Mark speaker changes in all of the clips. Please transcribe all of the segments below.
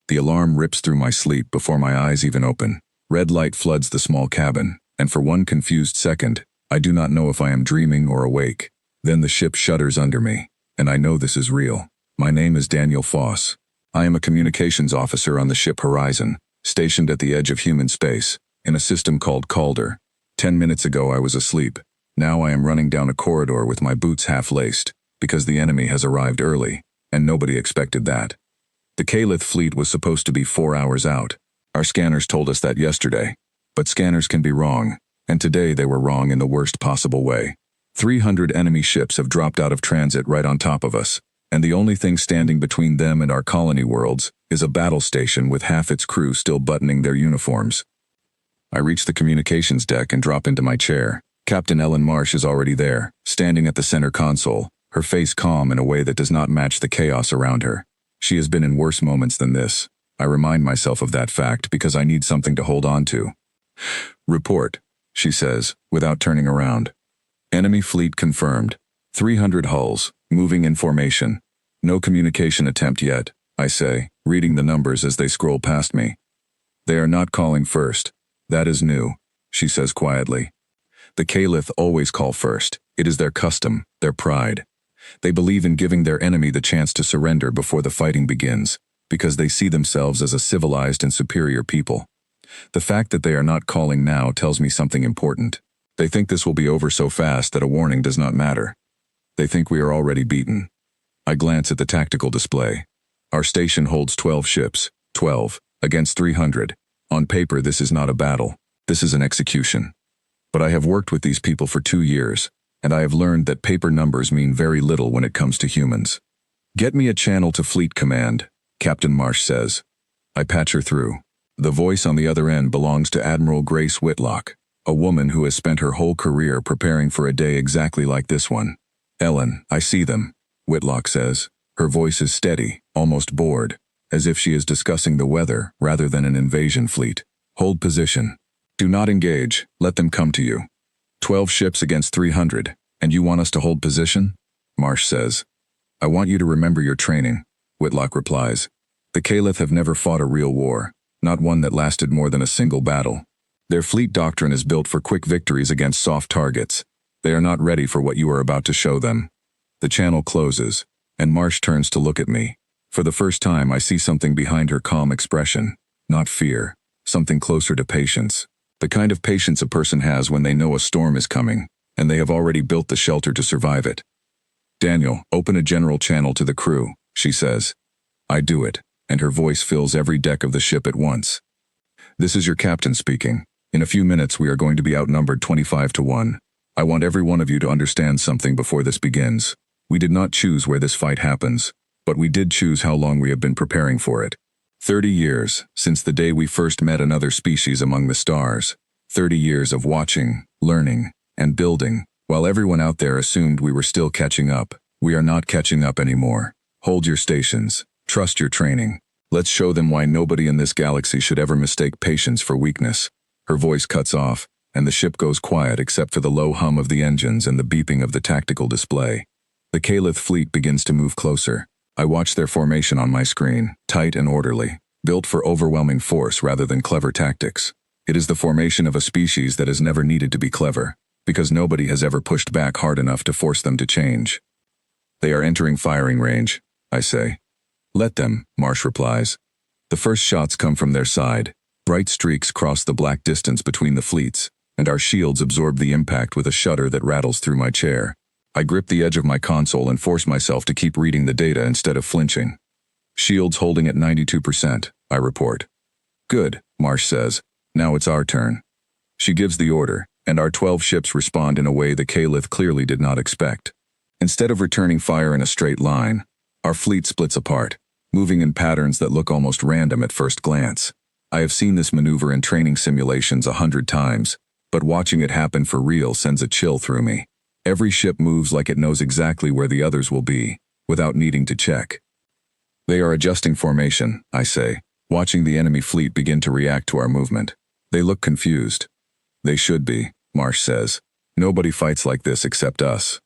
Speaker 1: The alarm rips through my sleep before my eyes even open. Red light floods the small cabin, and for one confused second, I do not know if I am dreaming or awake. Then the ship shudders under me, and I know this is real. My name is Daniel Foss. I am a communications officer on the ship Horizon, stationed at the edge of human space, in a system called Calder. 10 minutes ago I was asleep. Now I am running down a corridor with my boots half-laced, because the enemy has arrived early, and nobody expected that. The Calith fleet was supposed to be 4 hours out. Our scanners told us that yesterday. But scanners can be wrong, and today they were wrong in the worst possible way. 300 enemy ships have dropped out of transit right on top of us, and the only thing standing between them and our colony worlds is a battle station with half its crew still buttoning their uniforms. I reach the communications deck and drop into my chair. Captain Ellen Marsh is already there, standing at the center console, her face calm in a way that does not match the chaos around her. She has been in worse moments than this. I remind myself of that fact because I need something to hold on to. "Report," she says, without turning around. "Enemy fleet confirmed. 300 hulls, moving in formation. No communication attempt yet," I say, reading the numbers as they scroll past me. "They are not calling first. That is new," she says quietly. The Calith always call first. It is their custom, their pride. They believe in giving their enemy the chance to surrender before the fighting begins, because they see themselves as a civilized and superior people. The fact that they are not calling now tells me something important. They think this will be over so fast that a warning does not matter. They think we are already beaten. I glance at the tactical display. Our station holds 12 ships, 12, against 300. On paper, this is not a battle. This is an execution. But I have worked with these people for 2 years, and I have learned that paper numbers mean very little when it comes to humans. "Get me a channel to Fleet Command," Captain Marsh says. I patch her through. The voice on the other end belongs to Admiral Grace Whitlock, a woman who has spent her whole career preparing for a day exactly like this one. "Ellen, I see them," Whitlock says. Her voice is steady, almost bored, as if she is discussing the weather rather than an invasion fleet. "Hold position. Do not engage, let them come to you. 12 ships against 300, and you want us to hold position?" Marsh says. "I want you to remember your training," Whitlock replies. "The Calith have never fought a real war, not one that lasted more than a single battle. Their fleet doctrine is built for quick victories against soft targets. They are not ready for what you are about to show them." The channel closes, and Marsh turns to look at me. For the first time, I see something behind her calm expression. Not fear, something closer to patience. The kind of patience a person has when they know a storm is coming, and they have already built the shelter to survive it. "Daniel, open a general channel to the crew," she says. I do it, and her voice fills every deck of the ship at once. "This is your captain speaking. In a few minutes we are going to be outnumbered 25-1. I want every one of you to understand something before this begins. We did not choose where this fight happens, but we did choose how long we have been preparing for it. 30 years, since the day we first met another species among the stars. 30 years of watching, learning, and building, while everyone out there assumed we were still catching up. We are not catching up anymore. Hold your stations. Trust your training. Let's show them why nobody in this galaxy should ever mistake patience for weakness." Her voice cuts off, and the ship goes quiet except for the low hum of the engines and the beeping of the tactical display. The Calith fleet begins to move closer. I watch their formation on my screen, tight and orderly, built for overwhelming force rather than clever tactics. It is the formation of a species that has never needed to be clever, because nobody has ever pushed back hard enough to force them to change. "They are entering firing range," I say. "Let them," Marsh replies. The first shots come from their side. Bright streaks cross the black distance between the fleets, and our shields absorb the impact with a shudder that rattles through my chair. I grip the edge of my console and force myself to keep reading the data instead of flinching. "Shields holding at 92%, I report. "Good," Marsh says. "Now it's our turn." She gives the order, and our 12 ships respond in a way the Calith clearly did not expect. Instead of returning fire in a straight line, our fleet splits apart, moving in patterns that look almost random at first glance. I have seen this maneuver in training simulations 100 times, but watching it happen for real sends a chill through me. Every ship moves like it knows exactly where the others will be, without needing to check. "They are adjusting formation," I say, watching the enemy fleet begin to react to our movement. They look confused. "They should be," Marsh says. "Nobody fights like this except us."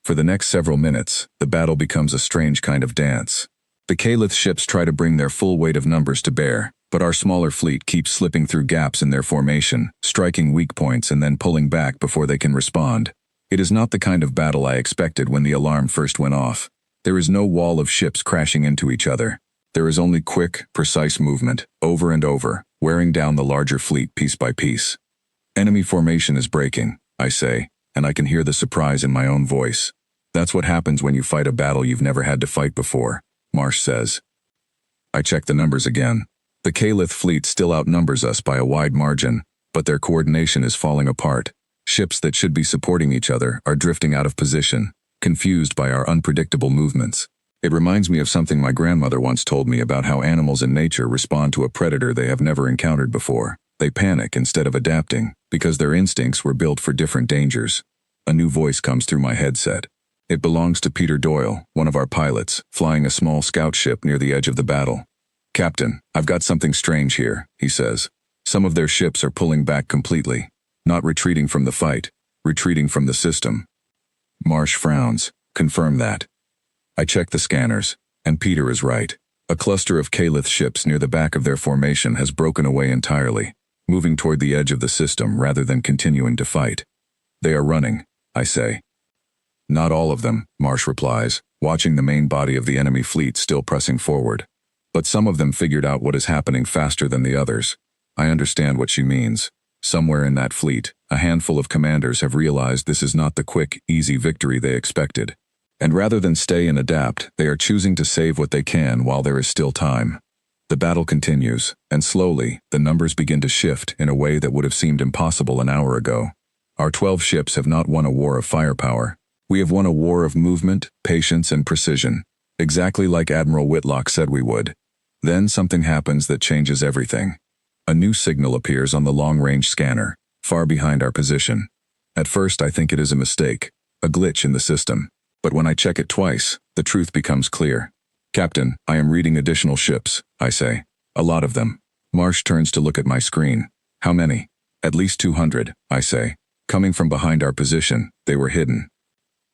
Speaker 1: For the next several minutes, the battle becomes a strange kind of dance. The Caliph ships try to bring their full weight of numbers to bear, but our smaller fleet keeps slipping through gaps in their formation, striking weak points and then pulling back before they can respond. It is not the kind of battle I expected when the alarm first went off. There is no wall of ships crashing into each other. There is only quick, precise movement, over and over, wearing down the larger fleet piece by piece. Enemy formation is breaking, I say, and I can hear the surprise in my own voice. That's what happens when you fight a battle you've never had to fight before, Marsh says. I check the numbers again. The Caliph fleet still outnumbers us by a wide margin, but their coordination is falling apart. Ships that should be supporting each other are drifting out of position, confused by our unpredictable movements. It reminds me of something my grandmother once told me about how animals in nature respond to a predator they have never encountered before. They panic instead of adapting, because their instincts were built for different dangers. A new voice comes through my headset. It belongs to Peter Doyle, one of our pilots, flying a small scout ship near the edge of the battle. "Captain, I've got something strange here," he says. "Some of their ships are pulling back completely. Not retreating from the fight, retreating from the system." Marsh frowns. "Confirm that." I check the scanners, and Peter is right. A cluster of Caliph ships near the back of their formation has broken away entirely, moving toward the edge of the system rather than continuing to fight. "They are running," I say. "Not all of them," Marsh replies, watching the main body of the enemy fleet still pressing forward. "But some of them figured out what is happening faster than the others." I understand what she means. Somewhere in that fleet, a handful of commanders have realized this is not the quick, easy victory they expected. And rather than stay and adapt, they are choosing to save what they can while there is still time. The battle continues, and slowly, the numbers begin to shift in a way that would have seemed impossible an hour ago. Our 12 ships have not won a war of firepower. We have won a war of movement, patience, and precision, exactly like Admiral Whitlock said we would. Then something happens that changes everything. A new signal appears on the long-range scanner, far behind our position. At first I think it is a mistake, a glitch in the system. But when I check it twice, the truth becomes clear. "Captain, I am reading additional ships," I say. "A lot of them." Marsh turns to look at my screen. "How many?" "At least 200, I say. "Coming from behind our position, they were hidden."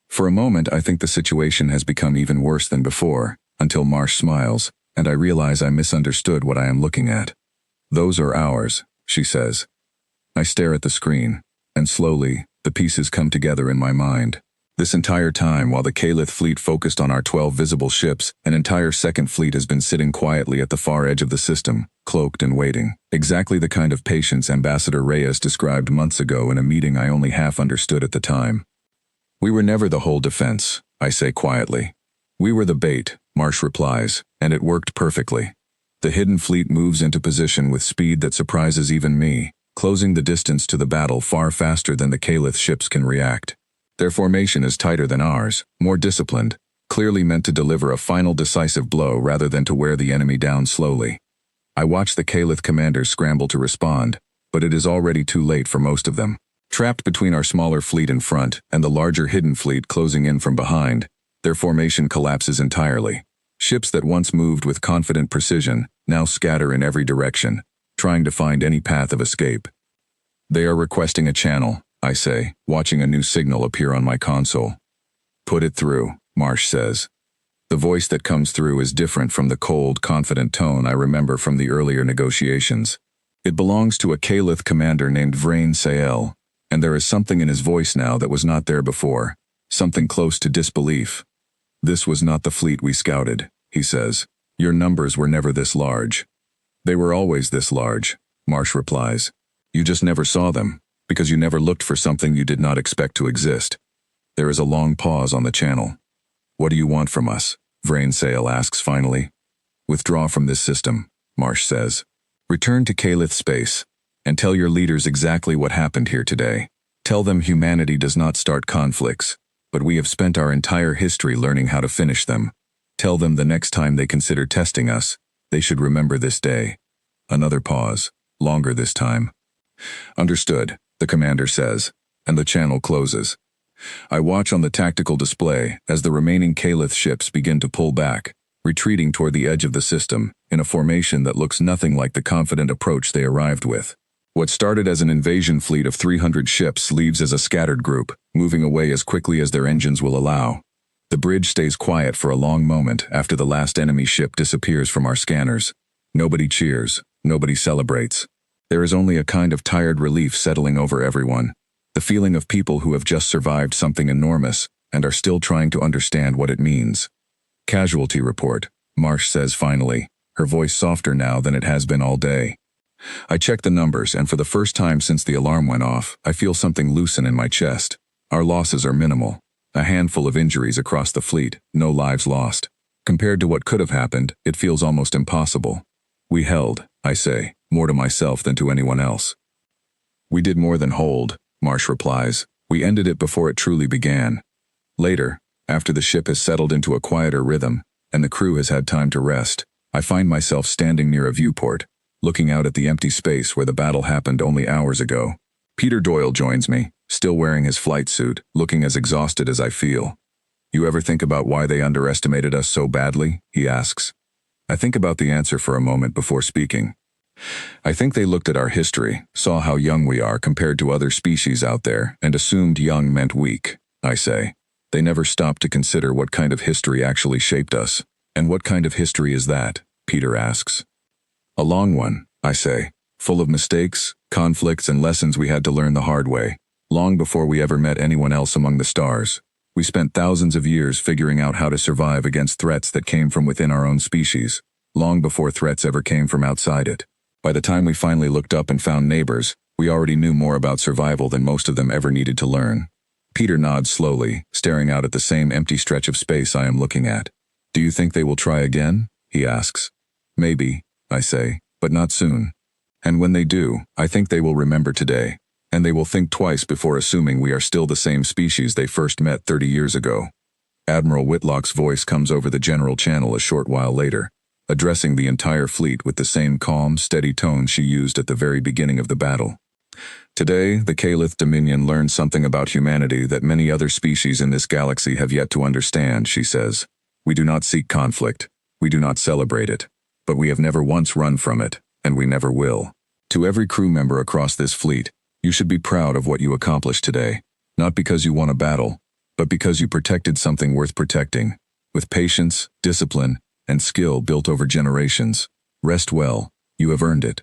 Speaker 1: For a moment I think the situation has become even worse than before, until Marsh smiles, and I realize I misunderstood what I am looking at. "Those are ours," she says. I stare at the screen, and slowly, the pieces come together in my mind. This entire time, while the Caliph fleet focused on our 12 visible ships, an entire second fleet has been sitting quietly at the far edge of the system, cloaked and waiting. Exactly the kind of patience Ambassador Reyes described months ago in a meeting I only half understood at the time. "We were never the whole defense," I say quietly. "We were the bait," Marsh replies, "and it worked perfectly." The hidden fleet moves into position with speed that surprises even me, closing the distance to the battle far faster than the Caliph ships can react. Their formation is tighter than ours, more disciplined, clearly meant to deliver a final decisive blow rather than to wear the enemy down slowly. I watch the Caliph commanders scramble to respond, but it is already too late for most of them. Trapped between our smaller fleet in front and the larger hidden fleet closing in from behind, their formation collapses entirely. Ships that once moved with confident precision now scatter in every direction, trying to find any path of escape. "They are requesting a channel," I say, watching a new signal appear on my console. "Put it through," Marsh says. The voice that comes through is different from the cold, confident tone I remember from the earlier negotiations. It belongs to a Caliph commander named Vrain Sael, and there is something in his voice now that was not there before, something close to disbelief. "This was not the fleet we scouted," he says. "Your numbers were never this large." "They were always this large," Marsh replies. "You just never saw them, because you never looked for something you did not expect to exist." There is a long pause on the channel. "What do you want from us?" Vrain Sael asks finally. "Withdraw from this system," Marsh says. "Return to Caliph space, and tell your leaders exactly what happened here today. Tell them humanity does not start conflicts, but we have spent our entire history learning how to finish them. Tell them the next time they consider testing us, they should remember this day." Another pause, longer this time. "Understood," the commander says, and the channel closes. I watch on the tactical display as the remaining Caliph ships begin to pull back, retreating toward the edge of the system, in a formation that looks nothing like the confident approach they arrived with. What started as an invasion fleet of 300 ships leaves as a scattered group, moving away as quickly as their engines will allow. The bridge stays quiet for a long moment after the last enemy ship disappears from our scanners. Nobody cheers, nobody celebrates. There is only a kind of tired relief settling over everyone, the feeling of people who have just survived something enormous and are still trying to understand what it means. Casualty report, Marsh says finally, her voice softer now than it has been all day. I check the numbers, and for the first time since the alarm went off, I feel something loosen in my chest. Our losses are minimal. A handful of injuries across the fleet, no lives lost. Compared to what could have happened, it feels almost impossible. We held, I say, more to myself than to anyone else. We did more than hold, Marsh replies. We ended it before it truly began. Later, after the ship has settled into a quieter rhythm, and the crew has had time to rest, I find myself standing near a viewport, looking out at the empty space where the battle happened only hours ago. Peter Doyle joins me, still wearing his flight suit, looking as exhausted as I feel. You ever think about why they underestimated us so badly? He asks. I think about the answer for a moment before speaking. I think they looked at our history, saw how young we are compared to other species out there, and assumed young meant weak, I say. They never stopped to consider what kind of history actually shaped us. And what kind of history is that? Peter asks. A long one, I say, full of mistakes, conflicts, and lessons we had to learn the hard way, long before we ever met anyone else among the stars. We spent thousands of years figuring out how to survive against threats that came from within our own species, long before threats ever came from outside it. By the time we finally looked up and found neighbors, we already knew more about survival than most of them ever needed to learn. Peter nods slowly, staring out at the same empty stretch of space I am looking at. Do you think they will try again? He asks. Maybe, I say, but not soon. And when they do, I think they will remember today, and they will think twice before assuming we are still the same species they first met 30 years ago. Admiral Whitlock's voice comes over the general channel a short while later, addressing the entire fleet with the same calm, steady tone she used at the very beginning of the battle. Today, the Calith Dominion learned something about humanity that many other species in this galaxy have yet to understand, she says. We do not seek conflict. We do not celebrate it. But we have never once run from it, and we never will. To every crew member across this fleet, you should be proud of what you accomplished today, not because you won a battle, but because you protected something worth protecting, with patience, discipline, and skill built over generations. Rest well, you have earned it.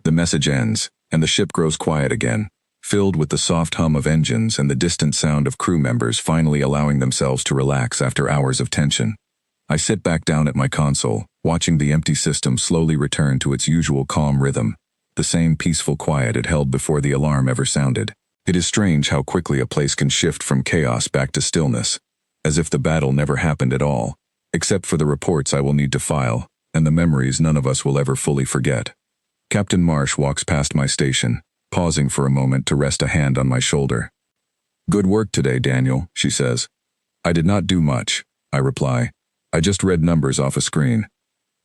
Speaker 1: The message ends, and the ship grows quiet again, filled with the soft hum of engines and the distant sound of crew members finally allowing themselves to relax after hours of tension. I sit back down at my console, watching the empty system slowly return to its usual calm rhythm, the same peaceful quiet it held before the alarm ever sounded. It is strange how quickly a place can shift from chaos back to stillness, as if the battle never happened at all, except for the reports I will need to file, and the memories none of us will ever fully forget. Captain Marsh walks past my station, pausing for a moment to rest a hand on my shoulder. Good work today, Daniel, she says. I did not do much, I reply. I just read numbers off a screen.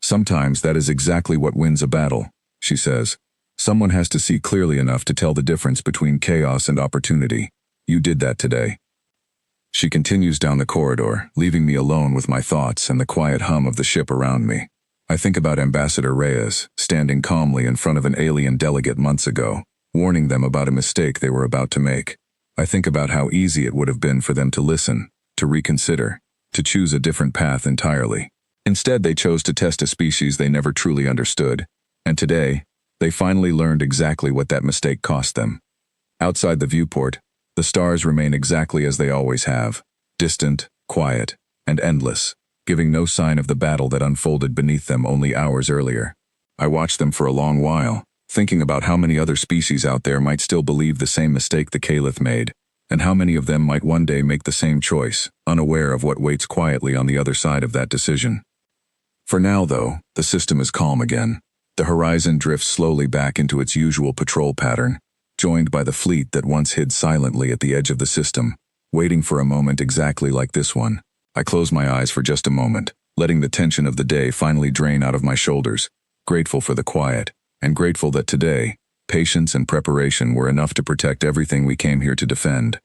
Speaker 1: Sometimes that is exactly what wins a battle, she says. Someone has to see clearly enough to tell the difference between chaos and opportunity. You did that today. She continues down the corridor, leaving me alone with my thoughts and the quiet hum of the ship around me. I think about Ambassador Reyes, standing calmly in front of an alien delegate months ago, warning them about a mistake they were about to make. I think about how easy it would have been for them to listen, to reconsider, to choose a different path entirely. Instead, they chose to test a species they never truly understood, and today, they finally learned exactly what that mistake cost them. Outside the viewport, the stars remain exactly as they always have, distant, quiet, and endless, giving no sign of the battle that unfolded beneath them only hours earlier. I watched them for a long while, thinking about how many other species out there might still believe the same mistake the Caliph made, and how many of them might one day make the same choice, unaware of what waits quietly on the other side of that decision. For now, though, the system is calm again. The horizon drifts slowly back into its usual patrol pattern, joined by the fleet that once hid silently at the edge of the system, waiting for a moment exactly like this one. I close my eyes for just a moment, letting the tension of the day finally drain out of my shoulders, grateful for the quiet, and grateful that today, patience and preparation were enough to protect everything we came here to defend.